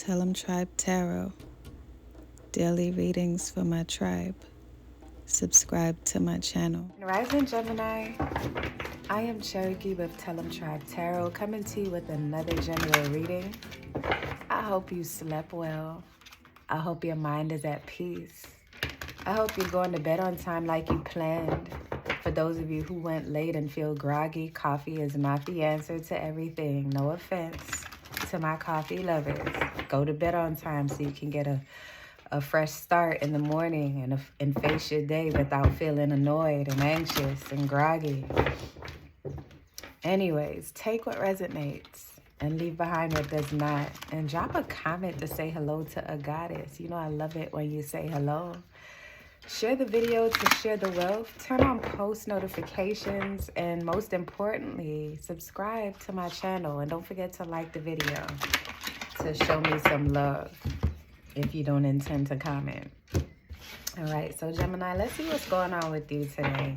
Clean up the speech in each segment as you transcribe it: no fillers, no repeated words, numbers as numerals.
Tell 'em Tribe Tarot. Daily readings for my tribe. Subscribe to my channel. Rising Gemini, I am Cherokee with Tell 'em Tribe Tarot, coming to you with another general reading. I hope you slept well. I hope your mind is at peace. I hope you're going to bed on time like you planned. For those of you who went late and feel groggy, coffee is not the answer to everything. No offense to my coffee lovers. Go to bed on time so you can get a fresh start in the morning and face your day without feeling annoyed and anxious and groggy. Anyways, take what resonates and leave behind what does not. And drop a comment to say hello to a goddess. You know I love it when you say hello. Share the video to share the wealth. Turn on post notifications. And most importantly, subscribe to my channel. And don't forget to like the video to show me some love if you don't intend to comment. All right, so Gemini, let's see what's going on with you today.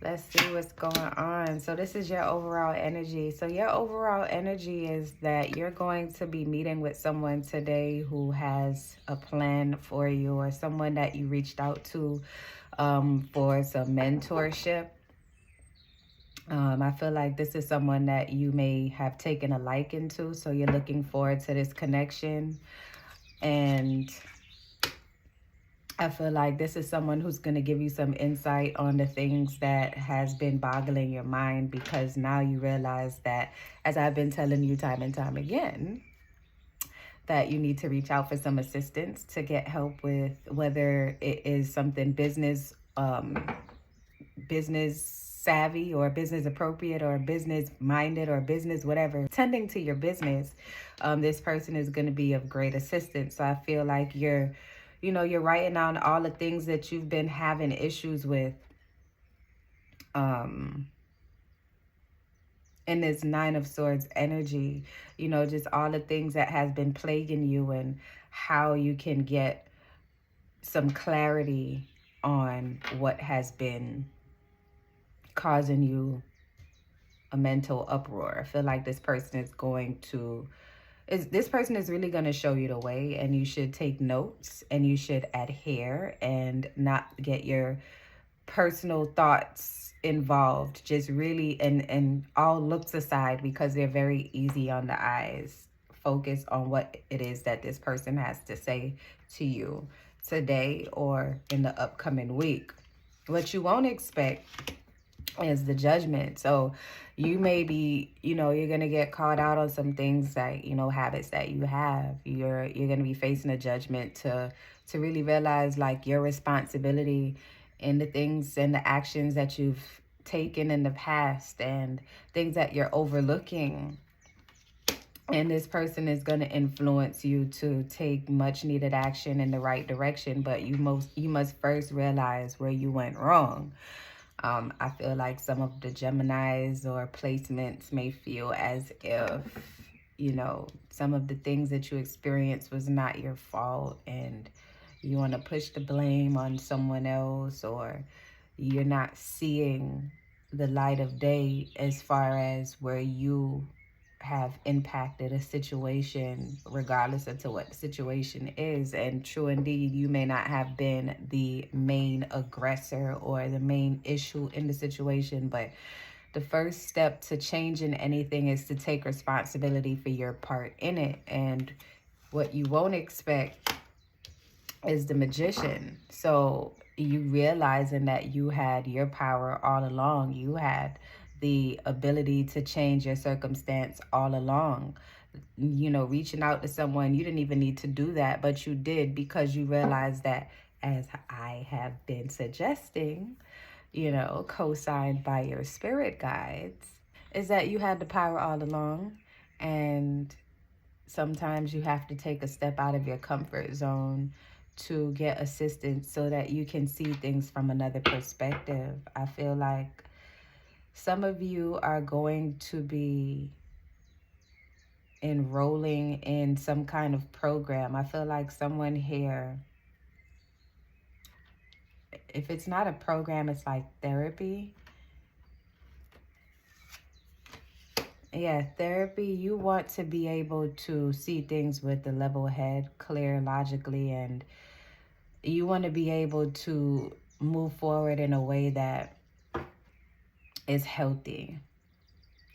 Let's see what's going on. So this is your overall energy. So your overall energy is that you're going to be meeting with someone today who has a plan for you, or someone that you reached out to for some mentorship. I feel like this is someone that you may have taken a liking to. So you're looking forward to this connection. And I feel like this is someone who's going to give you some insight on the things that has been boggling your mind, because now you realize that, as I've been telling you time and time again, that you need to reach out for some assistance to get help with whether it is something business savvy or business appropriate or business minded or business whatever. Tending to your business, this person is going to be of great assistance. So I feel like you're writing down all the things that you've been having issues with in this Nine of Swords energy, just all the things that has been plaguing you and how you can get some clarity on what has been causing you a mental uproar. I feel like this person is really going to show you the way, and you should take notes and you should adhere and not get your personal thoughts involved. Just really, and all looks aside, because they're very easy on the eyes. Focus on what it is that this person has to say to you today or in the upcoming week. What you won't expect is the judgment. So you may be, you're going to get called out on some things that, habits that you have. You're going to be facing a judgment to really realize like your responsibility in the things and the actions that you've taken in the past and things that you're overlooking. And this person is going to influence you to take much needed action in the right direction. But you must first realize where you went wrong. I feel like some of the Geminis or placements may feel as if, some of the things that you experienced was not your fault, and you want to push the blame on someone else, or you're not seeing the light of day as far as where you have impacted a situation, regardless of to what the situation is. And true indeed, you may not have been the main aggressor or the main issue in the situation, but the first step to changing anything is to take responsibility for your part in it. And what you won't expect is the Magician. So you realizing that you had your power all along. You had the ability to change your circumstance all along. Reaching out to someone, you didn't even need to do that, but you did, because you realized that, as I have been suggesting, co-signed by your spirit guides, is that you had the power all along. And sometimes you have to take a step out of your comfort zone to get assistance so that you can see things from another perspective. I feel like some of you are going to be enrolling in some kind of program. I feel like someone here, if it's not a program, it's like therapy. Yeah, therapy, you want to be able to see things with the level head, clear logically, and you want to be able to move forward in a way that is healthy.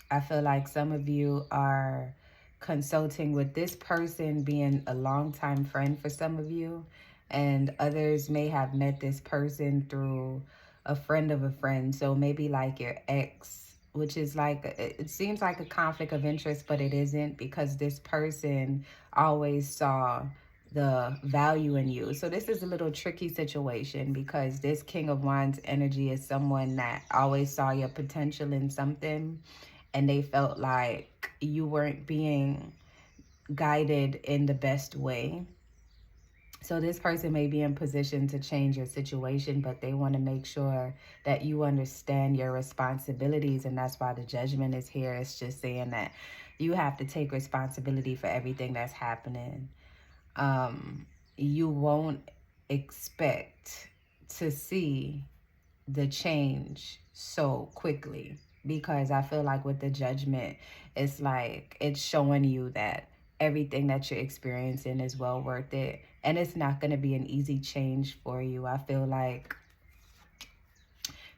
I feel like some of you are consulting with this person being a longtime friend for some of you, and others may have met this person through a friend of a friend. So maybe like your ex, which is like, it seems like a conflict of interest, but it isn't, because this person always saw the value in you. So this is a little tricky situation, because this King of Wands energy is someone that always saw your potential in something, and they felt like you weren't being guided in the best way. So this person may be in position to change your situation, but they want to make sure that you understand your responsibilities, and that's why the Judgment is here. It's just saying that you have to take responsibility for everything that's happening. You won't expect to see the change so quickly, because I feel like with the Judgment, it's like it's showing you that everything that you're experiencing is well worth it, and it's not going to be an easy change for you. I feel like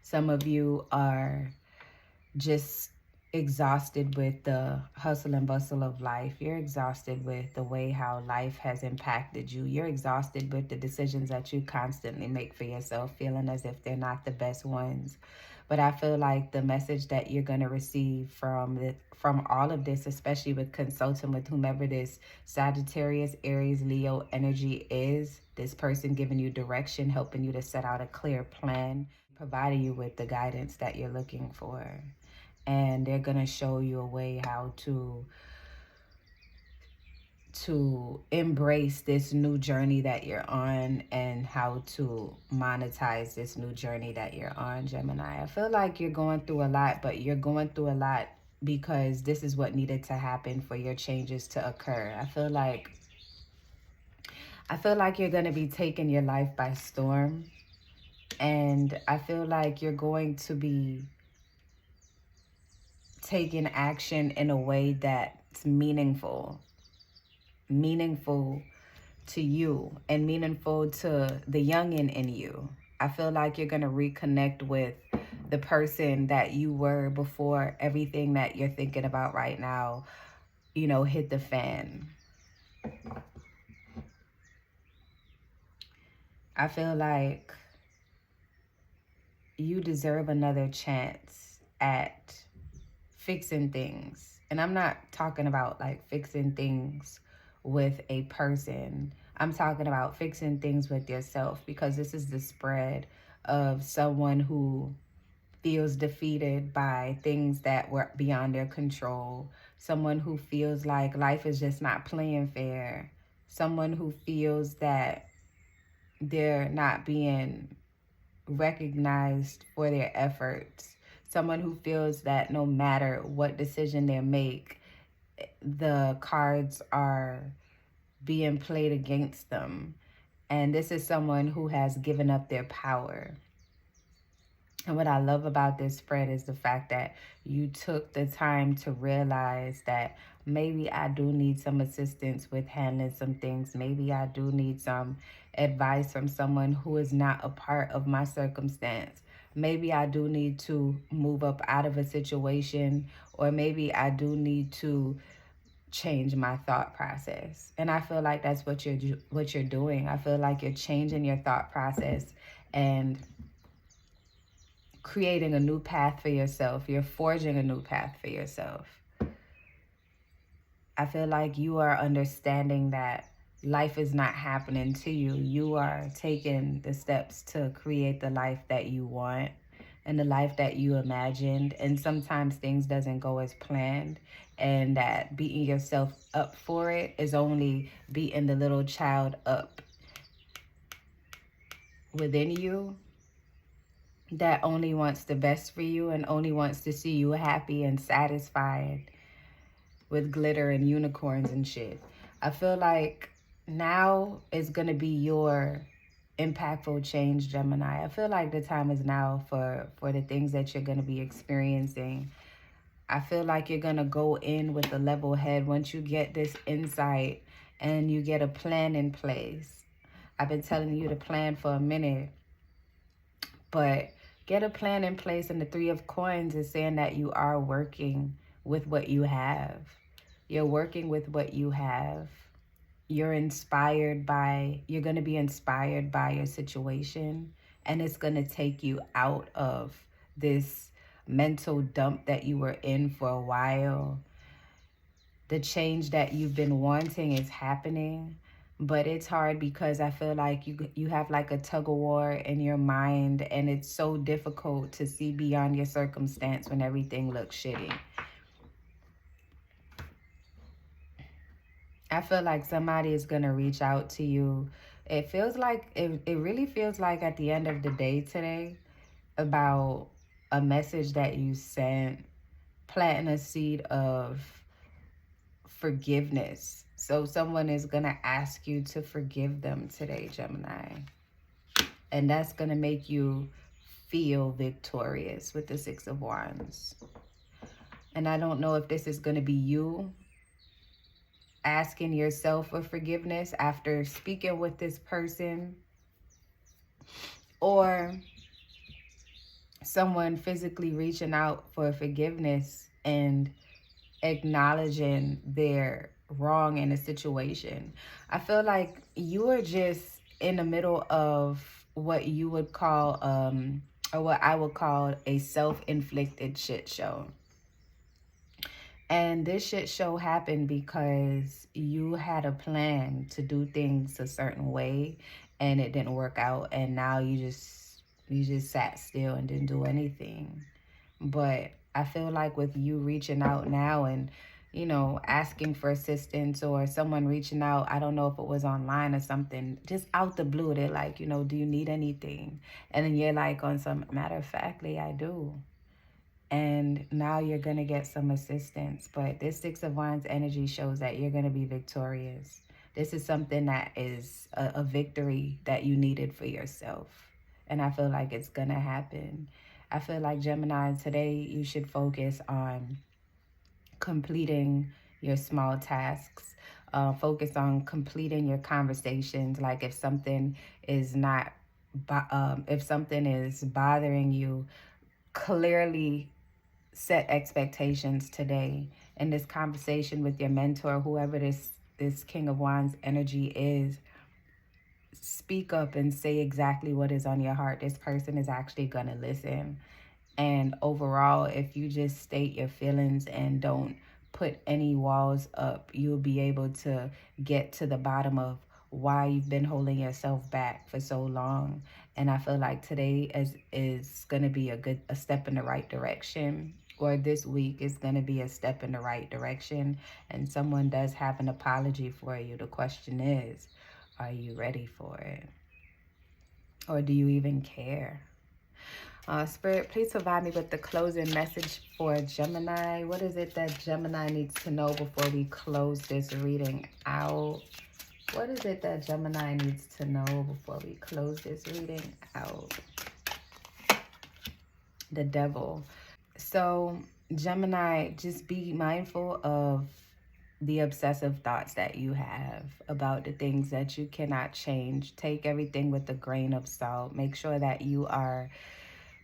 some of you are just exhausted with the hustle and bustle of life. You're exhausted with the way how life has impacted you. You're exhausted with the decisions that you constantly make for yourself, feeling as if they're not the best ones. But I feel like the message that you're going to receive from all of this, especially with consulting with whomever this Sagittarius, Aries, Leo energy is, this person giving you direction, helping you to set out a clear plan, providing you with the guidance that you're looking for. And they're going to show you a way how to embrace this new journey that you're on, and how to monetize this new journey that you're on, Gemini. I feel like you're going through a lot, but you're going through a lot because this is what needed to happen for your changes to occur. I feel like you're going to be taking your life by storm, and I feel like you're going to be taking action in a way that's meaningful to you and meaningful to the youngin in you. I feel like you're going to reconnect with the person that you were before everything that you're thinking about right now, hit the fan. I feel like you deserve another chance at fixing things. And I'm not talking about like fixing things with a person. I'm talking about fixing things with yourself, because this is the spread of someone who feels defeated by things that were beyond their control. Someone who feels like life is just not playing fair. Someone who feels that they're not being recognized for their efforts. Someone who feels that no matter what decision they make, the cards are being played against them. And this is someone who has given up their power. And what I love about this spread is the fact that you took the time to realize that maybe I do need some assistance with handling some things. Maybe I do need some advice from someone who is not a part of my circumstance. Maybe I do need to move up out of a situation, or maybe I do need to change my thought process. And I feel like that's what you're doing. I feel like you're changing your thought process and creating a new path for yourself. You're forging a new path for yourself. I feel like you are understanding that life is not happening to you. You are taking the steps to create the life that you want and the life that you imagined. And sometimes things doesn't go as planned, and that beating yourself up for it is only beating the little child up within you that only wants the best for you and only wants to see you happy and satisfied with glitter and unicorns and shit. I feel like now is going to be your impactful change, Gemini. I feel like the time is now for the things that you're going to be experiencing. I feel like you're going to go in with a level head once you get this insight and you get a plan in place. I've been telling you to plan for a minute, but get a plan in place. And the Three of Coins is saying that you are working with what you have. You're working with what you have. You're going to be inspired by your situation, and it's going to take you out of this mental dump that you were in for a while. The change that you've been wanting is happening, but it's hard because I feel like you have like a tug of war in your mind, and it's so difficult to see beyond your circumstance when everything looks shitty. I feel like somebody is going to reach out to you. It feels like, it really feels like at the end of the day today, about a message that you sent, planting a seed of forgiveness. So someone is going to ask you to forgive them today, Gemini. And that's going to make you feel victorious with the Six of Wands. And I don't know if this is going to be you asking yourself for forgiveness after speaking with this person, or someone physically reaching out for forgiveness and acknowledging their wrong in a situation. I feel like you are just in the middle of what you would call or what I would call a self-inflicted shit show. And this shit show happened because you had a plan to do things a certain way and it didn't work out, and now you just sat still and didn't do anything. But I feel like with you reaching out now and asking for assistance, or someone reaching out, I don't know if it was online or something, just out the blue, they're like, do you need anything? And then you're like, on some matter of factly, I do. And now you're going to get some assistance. But this Six of Wands energy shows that you're going to be victorious. This is something that is a victory that you needed for yourself. And I feel like it's going to happen. I feel like, Gemini, today you should focus on completing your small tasks. Focus on completing your conversations. Like if something is not, if something is bothering you, clearly set expectations today in this conversation with your mentor, whoever this King of Wands energy is. Speak up and say exactly what is on your heart. This person is actually gonna listen. And overall, if you just state your feelings and don't put any walls up, you'll be able to get to the bottom of why you've been holding yourself back for so long. And I feel like today is going to be a step in the right direction, or this week is going to be a step in the right direction, and someone does have an apology for you. The question is, are you ready for it? Or do you even care? Spirit, please provide me with the closing message for Gemini. What is it that Gemini needs to know before we close this reading out? What is it that Gemini needs to know before we close this reading out? The Devil. So, Gemini, just be mindful of the obsessive thoughts that you have about the things that you cannot change. Take everything with a grain of salt. Make sure that you are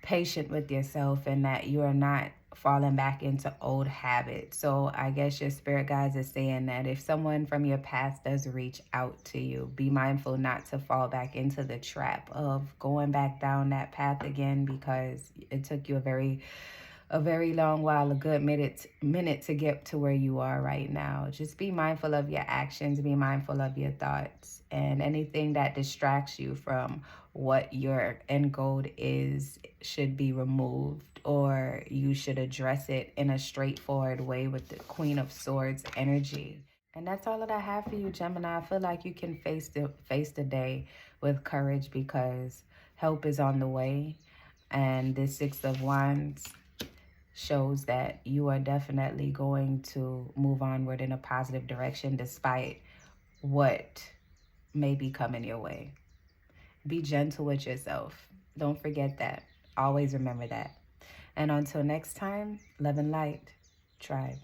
patient with yourself and that you are not falling back into old habits. So I guess your spirit guides are saying that if someone from your past does reach out to you, be mindful not to fall back into the trap of going back down that path again, because it took you a very long while, a good minute to get to where you are right now. Just be mindful of your actions, be mindful of your thoughts, and anything that distracts you from what your end goal is should be removed, or you should address it in a straightforward way with the Queen of Swords energy. And that's all that I have for you, Gemini. I feel like you can face the day with courage, because help is on the way. And this Six of Wands shows that you are definitely going to move onward in a positive direction despite what may be coming your way. Be gentle with yourself. Don't forget that. Always remember that. And until next time, love and light. tribe.